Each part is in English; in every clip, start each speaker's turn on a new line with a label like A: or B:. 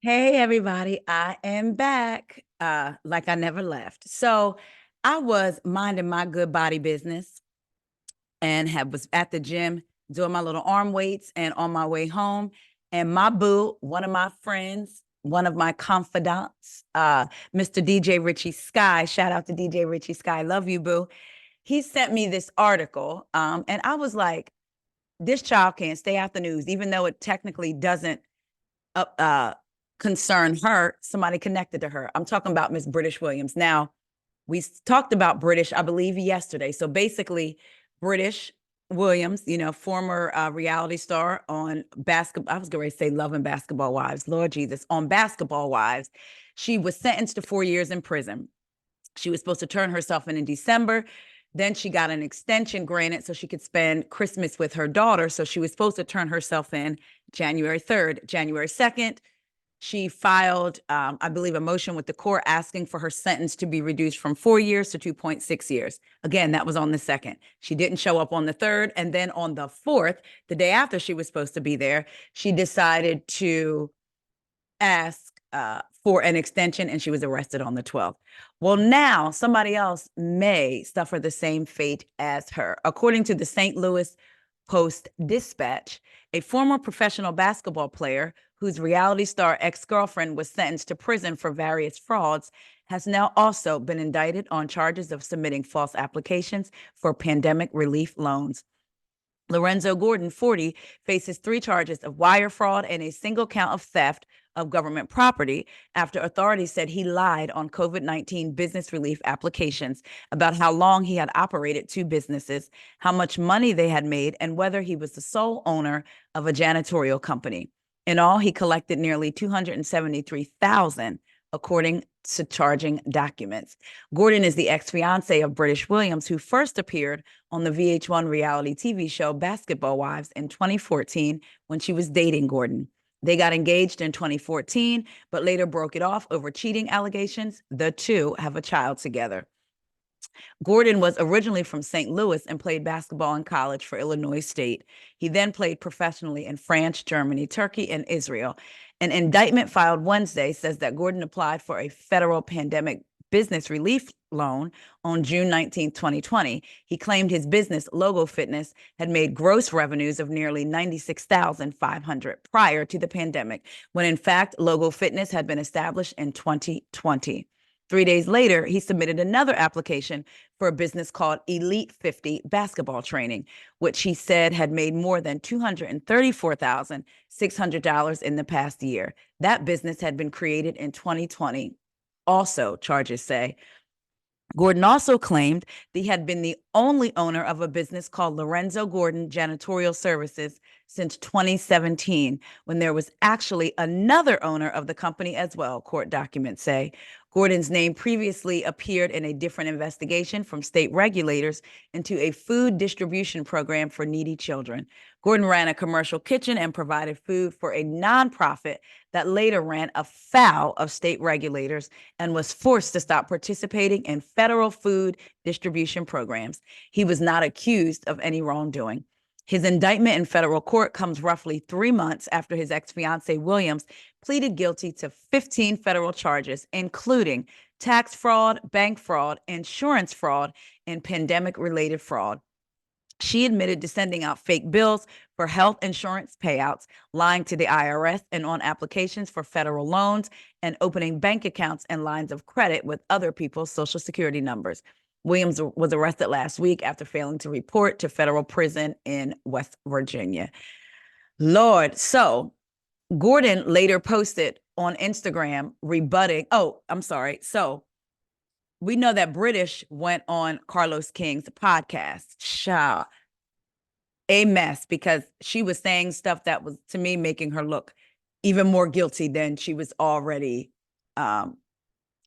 A: Hey everybody, I am back. Like I never left. So I was minding my good body business and was at the gym doing my little arm weights and on my way home. And my boo, one of my friends, one of my confidants, Mr. DJ Richie Sky, shout out to DJ Richie Sky, love you, boo. He sent me this article, and I was like, this child can't stay out the news, even though it technically doesn't uh, uh, concern her. Somebody connected to her. I'm talking about Miss Brittish Williams. Now, we talked about Brittish, I believe, yesterday. So basically, Brittish Williams, former reality star on basketball. I was going to say Love and Basketball Wives. Lord Jesus, on Basketball Wives, she was sentenced to 4 years in prison. She was supposed to turn herself in December. Then she got an extension granted so she could spend Christmas with her daughter. So she was supposed to turn herself in January 3rd. January 2nd, she filed, I believe, a motion with the court asking for her sentence to be reduced from 4 years to 2.6 years. Again, that was on the 2nd. She didn't show up on the 3rd. And then on the 4th, the day after she was supposed to be there, she decided to ask for an extension, and she was arrested on the 12th. Well, now somebody else may suffer the same fate as her. According to the St. Louis Post-Dispatch, a former professional basketball player whose reality star ex-girlfriend was sentenced to prison for various frauds has now also been indicted on charges of submitting false applications for pandemic relief loans. Lorenzo Gordon, 40, faces 3 charges of wire fraud and a single count of theft of government property after authorities said he lied on COVID-19 business relief applications about how long he had operated 2 businesses, how much money they had made, and whether he was the sole owner of a janitorial company. In all, he collected nearly $273,000, according to charging documents. Gordon is the ex-fiance of Brittish Williams, who first appeared on the VH1 reality TV show Basketball Wives in 2014 when she was dating Gordon. They got engaged in 2014, but later broke it off over cheating allegations. The two have a child together. Gordon was originally from St. Louis and played basketball in college for Illinois State. He then played professionally in France, Germany, Turkey, and Israel. An indictment filed Wednesday says that Gordon applied for a federal pandemic business relief loan on June 19, 2020. He claimed his business, Logo Fitness, had made gross revenues of nearly $96,500 prior to the pandemic, when in fact, Logo Fitness had been established in 2020. 3 days later, he submitted another application for a business called Elite 50 Basketball Training, which he said had made more than $234,600 in the past year. That business had been created in 2020. Also, charges say, Gordon also claimed that he had been the only owner of a business called Lorenzo Gordon Janitorial Services since 2017, when there was actually another owner of the company as well, court documents say. Gordon's name previously appeared in a different investigation from state regulators into a food distribution program for needy children. Gordon ran a commercial kitchen and provided food for a nonprofit that later ran afoul of state regulators and was forced to stop participating in federal food distribution programs. He was not accused of any wrongdoing. His indictment in federal court comes roughly 3 months after his ex-fiancée Williams pleaded guilty to 15 federal charges, including tax fraud, bank fraud, insurance fraud, and pandemic-related fraud. She admitted to sending out fake bills for health insurance payouts, lying to the IRS and on applications for federal loans, and opening bank accounts and lines of credit with other people's Social Security numbers. Williams was arrested last week after failing to report to federal prison in West Virginia. Lord, so Gordon later posted on Instagram rebutting. Oh, I'm sorry. So we know that Brittish went on Carlos King's podcast. Shaw, a mess, because she was saying stuff that was, to me, making her look even more guilty than she was already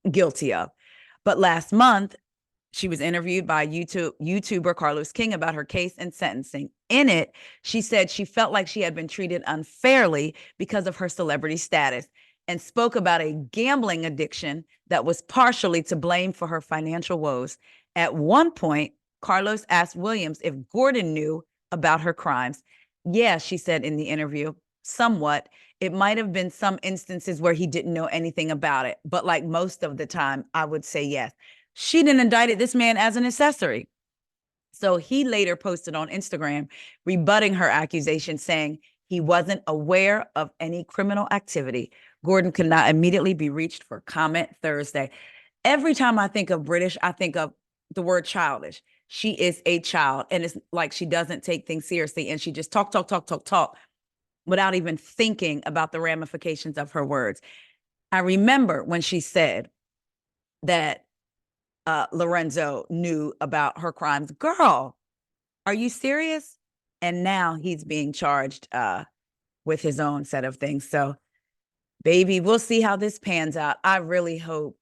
A: guilty of. But last month, she was interviewed by YouTuber Carlos King about her case and sentencing. In it, she said she felt like she had been treated unfairly because of her celebrity status, and spoke about a gambling addiction that was partially to blame for her financial woes. At one point, Carlos asked Williams if Gordon knew about her crimes. Yeah, she said in the interview, somewhat. It might have been some instances where he didn't know anything about it, but like most of the time, I would say yes. She didn't indict this man as an accessory. So he later posted on Instagram rebutting her accusation, saying he wasn't aware of any criminal activity. Gordon could not immediately be reached for comment Thursday. Every time I think of Brittish, I think of the word childish. She is a child, and it's like she doesn't take things seriously, and she just talk without even thinking about the ramifications of her words. I remember when she said that Lorenzo knew about her crimes. Girl, are you serious? And now he's being charged with his own set of things. So, baby, we'll see how this pans out. I really hope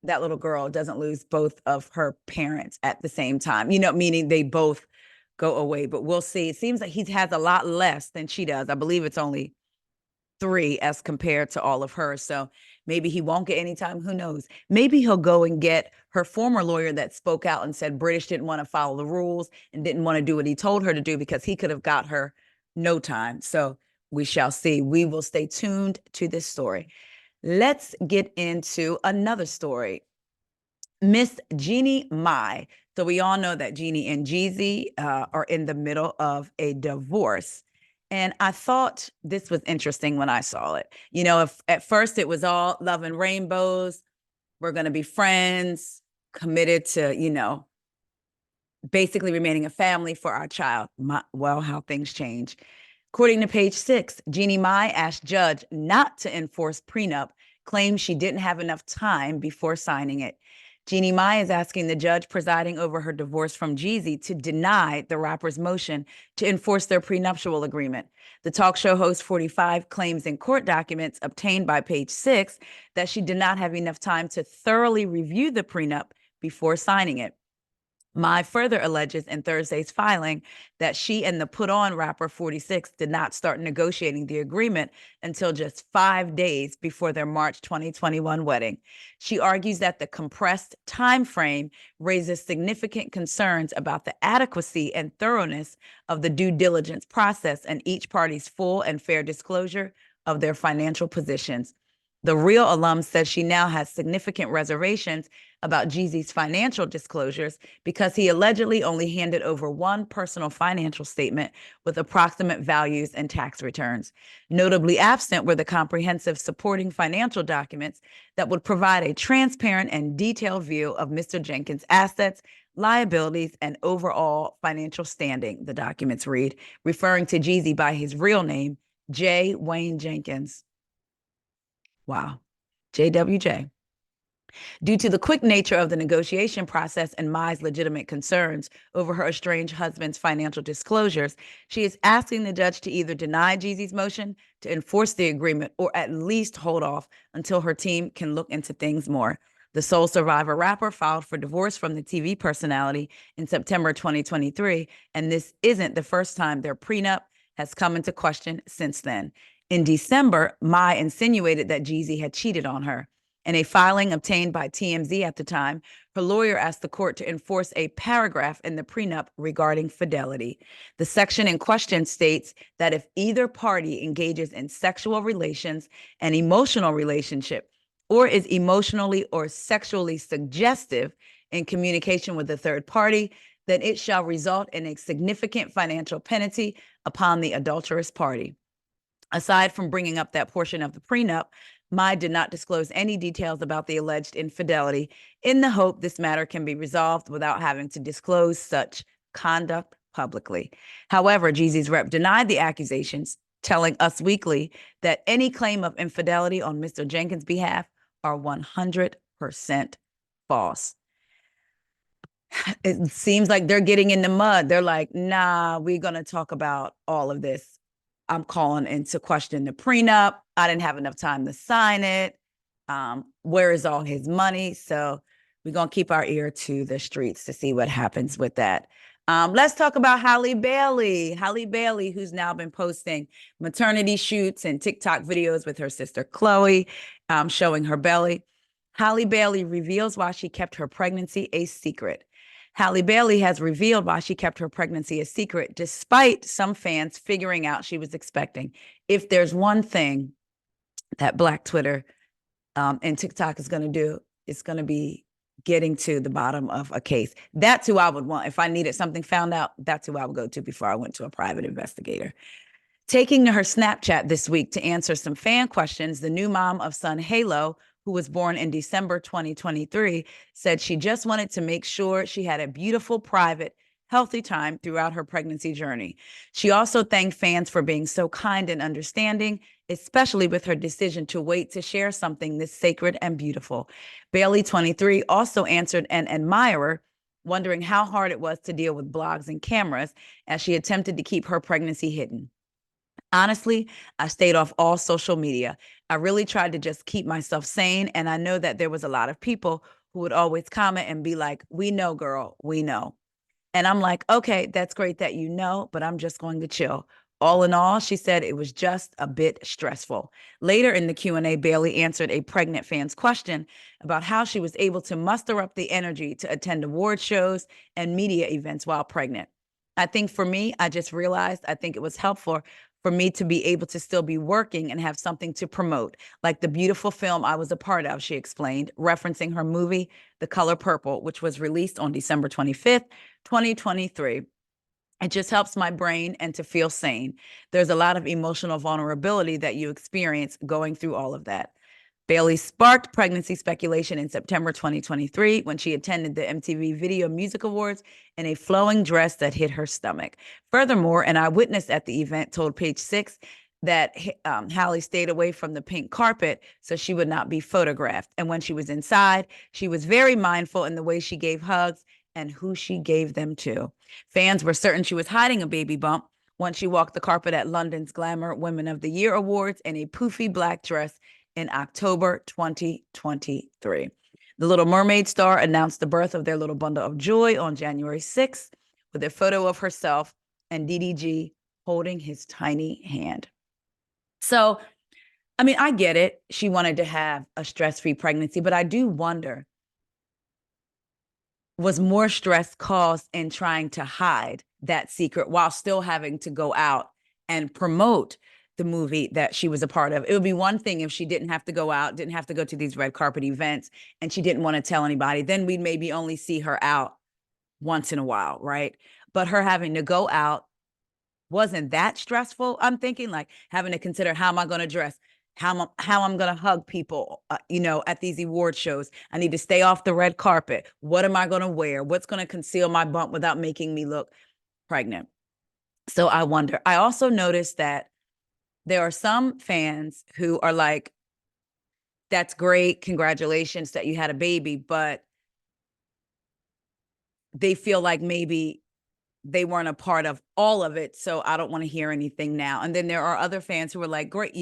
A: that little girl doesn't lose both of her parents at the same time, meaning they both go away. But we'll see. It seems like he has a lot less than she does. I believe it's only 3 as compared to all of hers. So maybe he won't get any time. Who knows? Maybe he'll go and get her former lawyer that spoke out and said Brittish didn't want to follow the rules and didn't want to do what he told her to do, because he could have got her no time. So we shall see. We will stay tuned to this story. Let's get into another story. Miss Jeannie Mai. So we all know that Jeannie and Jeezy are in the middle of a divorce. And I thought this was interesting when I saw it. If at first it was all love and rainbows, we're going to be friends, committed to, basically remaining a family for our child. How things change. According to Page 6, Jeannie Mai asked judge not to enforce prenup, claims she didn't have enough time before signing it. Jeannie Mai is asking the judge presiding over her divorce from Jeezy to deny the rapper's motion to enforce their prenuptial agreement. The talk show host, 45, claims in court documents obtained by Page 6 that she did not have enough time to thoroughly review the prenup before signing it. Mai further alleges in Thursday's filing that she and the put-on rapper 46 did not start negotiating the agreement until just 5 days before their March 2021 wedding. She argues that the compressed time frame raises significant concerns about the adequacy and thoroughness of the due diligence process and each party's full and fair disclosure of their financial positions. The Real alum says she now has significant reservations about Jeezy's financial disclosures because he allegedly only handed over one personal financial statement with approximate values and tax returns. Notably absent were the comprehensive supporting financial documents that would provide a transparent and detailed view of Mr. Jenkins' assets, liabilities, and overall financial standing, the documents read, referring to Jeezy by his real name, J. Wayne Jenkins. Wow. JWJ. Due to the quick nature of the negotiation process and Mai's legitimate concerns over her estranged husband's financial disclosures, she is asking the judge to either deny Jeezy's motion to enforce the agreement or at least hold off until her team can look into things more. The sole survivor rapper filed for divorce from the TV personality in September 2023, and this isn't the first time their prenup has come into question since then. In December, Mai insinuated that Jeezy had cheated on her. In a filing obtained by TMZ at the time, her lawyer asked the court to enforce a paragraph in the prenup regarding fidelity. The section in question states that if either party engages in sexual relations, an emotional relationship, or is emotionally or sexually suggestive in communication with the third party, then it shall result in a significant financial penalty upon the adulterous party. Aside from bringing up that portion of the prenup, Mai did not disclose any details about the alleged infidelity in the hope this matter can be resolved without having to disclose such conduct publicly. However, Jeezy's rep denied the accusations, telling Us Weekly that any claim of infidelity on Mr. Jenkins' behalf are 100% false. It seems like they're getting in the mud. They're like, nah, we're going to talk about all of this. I'm calling into question the prenup. I didn't have enough time to sign it. Where is all his money? So we're going to keep our ear to the streets to see what happens with that. Let's talk about Halle Bailey. Halle Bailey, who's now been posting maternity shoots and TikTok videos with her sister Chloe, showing her belly. Halle Bailey reveals why she kept her pregnancy a secret. Halle Bailey has revealed why she kept her pregnancy a secret, despite some fans figuring out she was expecting. If there's one thing that Black Twitter and TikTok is going to do, it's going to be getting to the bottom of a case. That's who I would want. If I needed something found out, that's who I would go to before I went to a private investigator. Taking to her Snapchat this week to answer some fan questions, the new mom of son Halo, who was born in December 2023, said she just wanted to make sure she had a beautiful, private, healthy time throughout her pregnancy journey. She also thanked fans for being so kind and understanding, especially with her decision to wait to share something this sacred and beautiful. Bailey, 23, also answered an admirer, wondering how hard it was to deal with blogs and cameras as she attempted to keep her pregnancy hidden. Honestly, I stayed off all social media. I really tried to just keep myself sane. And I know that there was a lot of people who would always comment and be like, we know, girl, we know. And I'm like, okay, that's great that you know, but I'm just going to chill. All in all, she said it was just a bit stressful. Later in the Q&A, Bailey answered a pregnant fan's question about how she was able to muster up the energy to attend award shows and media events while pregnant. I think for me, I just realized I think it was helpful for me to be able to still be working and have something to promote, like the beautiful film I was a part of, she explained, referencing her movie, The Color Purple, which was released on December 25th, 2023. It just helps my brain and to feel sane. There's a lot of emotional vulnerability that you experience going through all of that. Bailey sparked pregnancy speculation in September 2023 when she attended the MTV Video Music Awards in a flowing dress that hit her stomach. Furthermore, an eyewitness at the event told Page Six that Halle stayed away from the pink carpet so she would not be photographed. And when she was inside, she was very mindful in the way she gave hugs and who she gave them to. Fans were certain she was hiding a baby bump once she walked the carpet at London's Glamour Women of the Year Awards in a poofy black dress in October 2023. The Little Mermaid star announced the birth of their little bundle of joy on January 6th with a photo of herself and DDG holding his tiny hand. So, I mean, I get it. She wanted to have a stress-free pregnancy, but I do wonder, was more stress caused in trying to hide that secret while still having to go out and promote the movie that she was a part of? It would be one thing if she didn't have to go out, didn't have to go to these red carpet events, and she didn't want to tell anybody. Then we'd maybe only see her out once in a while, right? But her having to go out wasn't that stressful. I'm thinking like having to consider, how am I going to dress? How I'm going to hug people, at these award shows. I need to stay off the red carpet. What am I going to wear? What's going to conceal my bump without making me look pregnant? So I wonder. I also noticed that there are some fans who are like, that's great. Congratulations that you had a baby, but they feel like maybe they weren't a part of all of it, so I don't want to hear anything now. And then there are other fans who are like, great,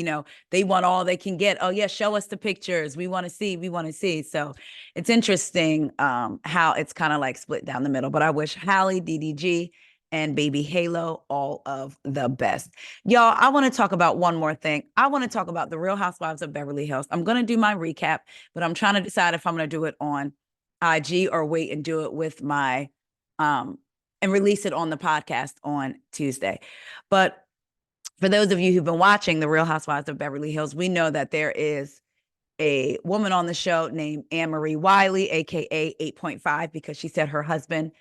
A: they want all they can get. Oh yeah, show us the pictures. We want to see. So it's interesting how it's kind of like split down the middle. But I wish Halle, DDG, and baby Halo all of the best. Y'all, I want to talk about one more thing. I want to talk about the Real Housewives of Beverly Hills. I'm going to do my recap, but I'm trying to decide if I'm going to do it on IG or wait and do it with my and release it on the podcast on Tuesday. But for those of you who've been watching The Real Housewives of Beverly Hills, we know that there is a woman on the show named Annemarie Wiley, aka 8.5, because she said her husband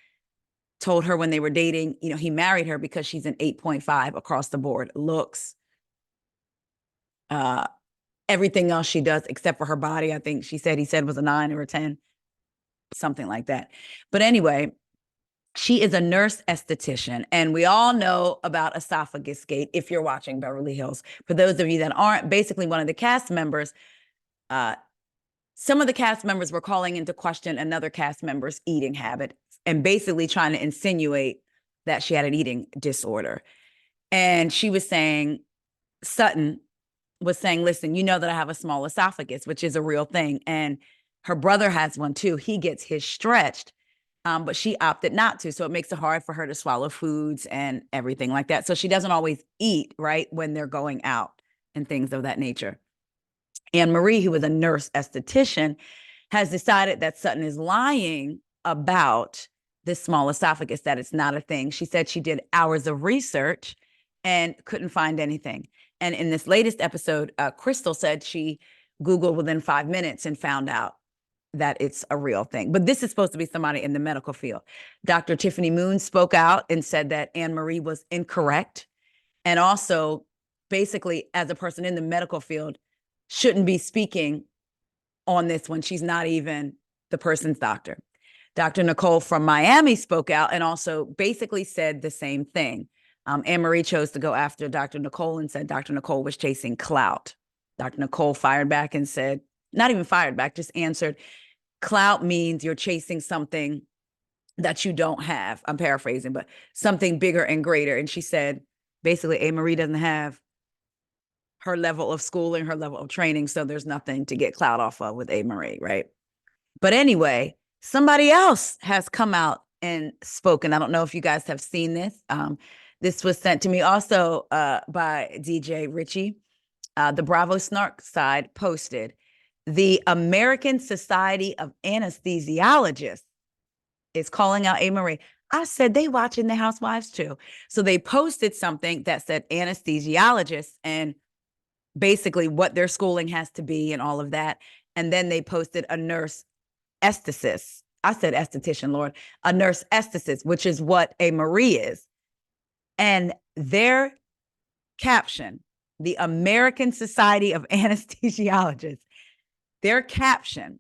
A: told her when they were dating, he married her because she's an 8.5 across the board. Looks, everything else she does except for her body. I think he said was a 9 or a 10, something like that. But anyway, she is a nurse esthetician, and we all know about esophagus gate if you're watching Beverly Hills. For those of you that aren't, basically one of the cast members, some of the cast members were calling into question another cast member's eating habit and basically trying to insinuate that she had an eating disorder. And she was saying, Sutton was saying, listen, you know that I have a small esophagus, which is a real thing. And her brother has one too. He gets his stretched. But she opted not to. So it makes it hard for her to swallow foods and everything like that. So she doesn't always eat, right, when they're going out and things of that nature. Annemarie, who was a nurse esthetician, has decided that Sutton is lying about this small esophagus, that it's not a thing. She said she did hours of research and couldn't find anything. And in this latest episode, Crystal said she Googled within 5 minutes and found out that it's a real thing. But this is supposed to be somebody in the medical field. Dr. Tiffany Moon spoke out and said that Annemarie was incorrect. And also, basically, as a person in the medical field, shouldn't be speaking on this when she's not even the person's doctor. Dr. Nicole from Miami spoke out and also basically said the same thing. Annemarie chose to go after Dr. Nicole and said Dr. Nicole was chasing clout. Dr. Nicole fired back and said, not even fired back, just answered, clout means you're chasing something that you don't have. I'm paraphrasing, but something bigger and greater. And she said, basically, Annemarie doesn't have her level of schooling, her level of training, so there's nothing to get clout off of with Annemarie, right? But anyway, somebody else has come out and spoken. I don't know if you guys have seen this. This was sent to me also by DJ Richie. The Bravo Snark side posted, the American Society of Anesthesiologists is calling out Annemarie. I said, they watching the Housewives too. So they posted something that said anesthesiologists and basically what their schooling has to be and all of that. And then they posted a nurse esthetist. I said esthetician, Lord, a nurse esthetist, which is what Annemarie is. And their caption, the American Society of Anesthesiologists, their caption,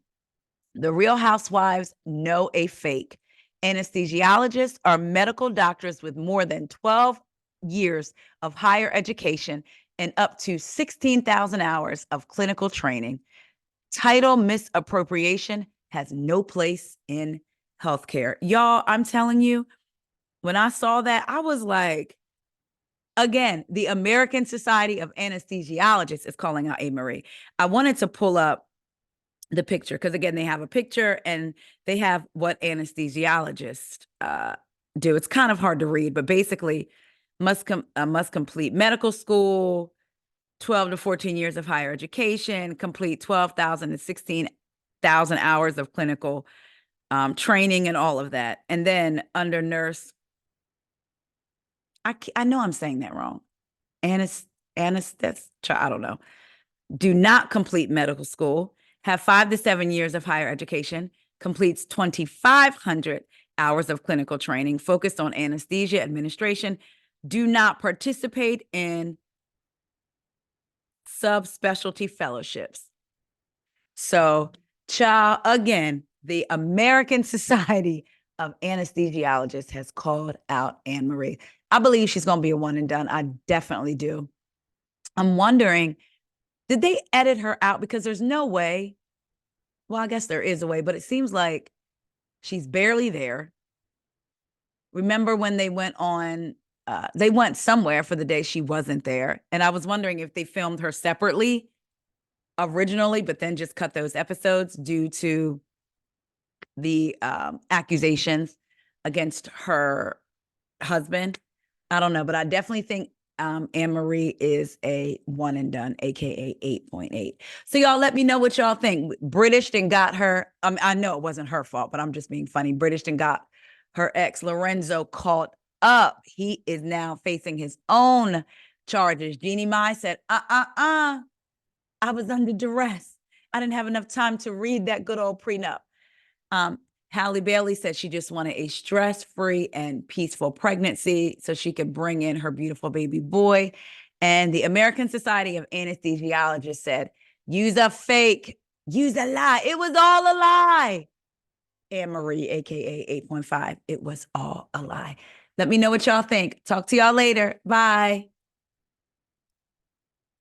A: the Real Housewives know a fake. Anesthesiologists are medical doctors with more than 12 years of higher education and up to 16,000 hours of clinical training. Title misappropriation has no place in healthcare. Y'all, I'm telling you, when I saw that, I was like, again, the American Society of Anesthesiologists is calling out Annemarie. I wanted to pull up the picture because, again, they have a picture and they have what anesthesiologists do. It's kind of hard to read, but basically must complete medical school, 12 to 14 years of higher education, complete 12,000 to 16,000 hours of clinical training and all of that. And then under nurse, I know I'm saying that wrong. Anesthetist, I don't know. Do not complete medical school, have 5 to 7 years of higher education, completes 2,500 hours of clinical training, focused on anesthesia administration, do not participate in subspecialty fellowships. So, child, again, the American Society of Anesthesiologists has called out Annemarie. I believe she's going to be a one and done. I definitely do. I'm wondering, did they edit her out? Because there's no way. Well, I guess there is a way, but it seems like she's barely there. Remember when they went somewhere for the day she wasn't there. And I was wondering if they filmed her separately originally, but then just cut those episodes due to the accusations against her husband. I don't know, but I definitely think Annemarie is a one and done, aka 8.8. So y'all let me know what y'all think. Brittish then got her. I know it wasn't her fault, but I'm just being funny. Brittish then got her ex Lorenzo caught up. He is now facing his own charges. Jeannie Mai said, I was under duress. I didn't have enough time to read that good old prenup. Halle Bailey said she just wanted a stress-free and peaceful pregnancy so she could bring in her beautiful baby boy. And the American Society of Anesthesiologists said, use a fake, use a lie. It was all a lie. Annemarie, aka 8.5, it was all a lie. Let me know what y'all think. Talk to y'all later. Bye.